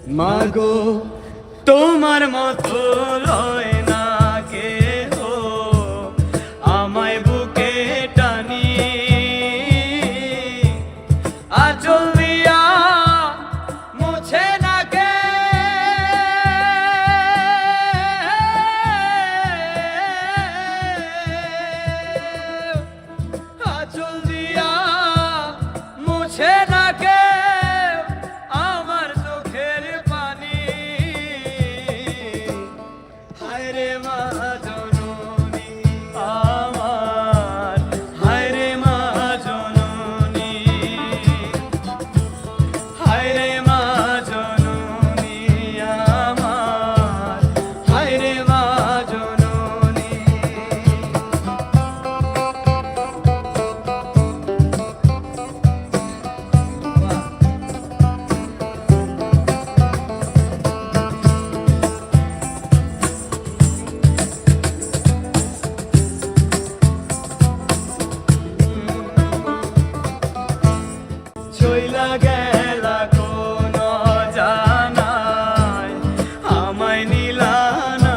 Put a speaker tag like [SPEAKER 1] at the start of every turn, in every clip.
[SPEAKER 1] মাগো তোমার মতো লয় না কেহ আমায় বুকে টানি আঁচল দিয়া মুছে না কে আঁচল দিয়া মুছে না কে আমার চোখের পানি হায় রে মা জননী আমার হায় রে মা জননী হায় রে মা জননী আমার হায় রে মা জননী চইলা গেলা কোন জানায় আমায় নিলা না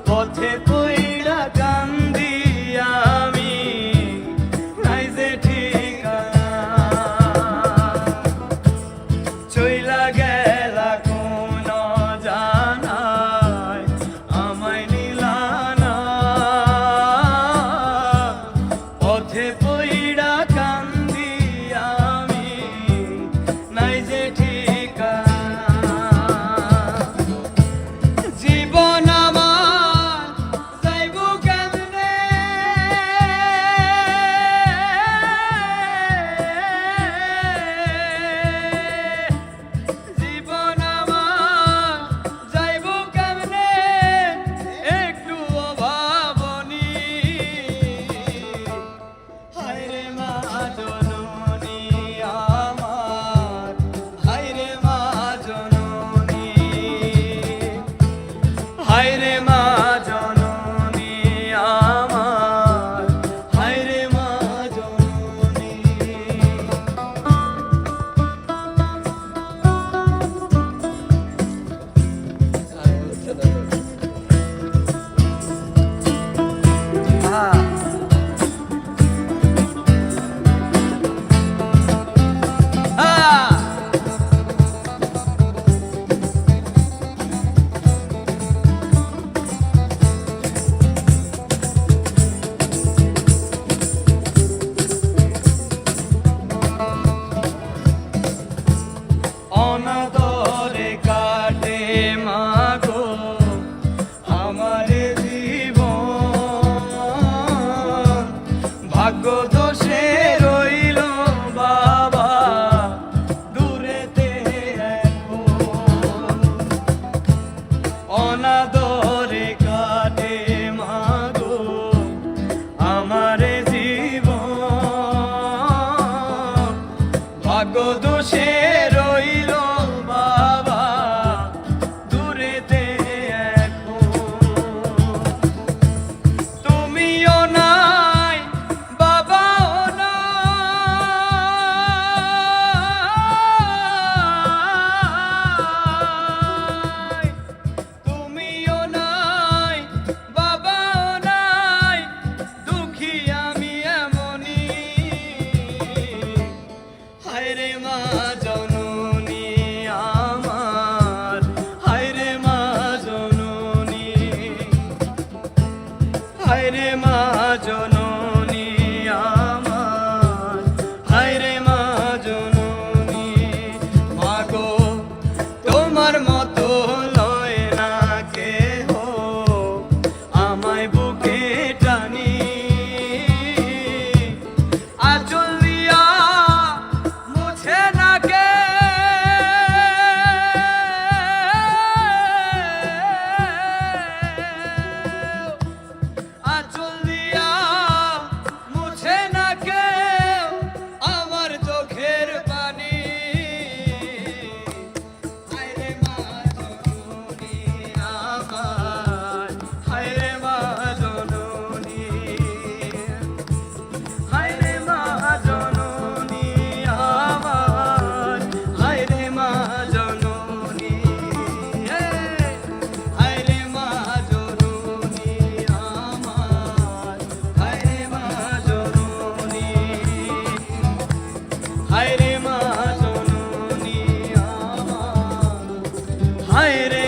[SPEAKER 1] পথে পইড়া কান্দি আমি নাই যে ঠিকানা চইলা গেলা কোন জানায় আমায় নিলা না পথে পইড়া কান্দি আমি নাই যে ঠিকানা জীবন আমার যাইব কেমনে জীবন আমার যাইব কেমনে একটু অভাবনী হায় রে মা জননী আমার হায় রে মা জননী হায় রে মা জননী আমার হায় রে মা জননী অনাদরে কাটে মাগো আমার জীবন ভাগ্য দোষে রইল বাবা দূরেতে এখন অনাদরে কাটে মাগো আমার জীবন ভাগ্য দোষে রইল বাবা দূরেতে এখন তুমিও নাই বাবাও নাই তুমিও নাই বাবাও নাই দুঃখী আমি এমনই হায় রে মা জননী হায় রে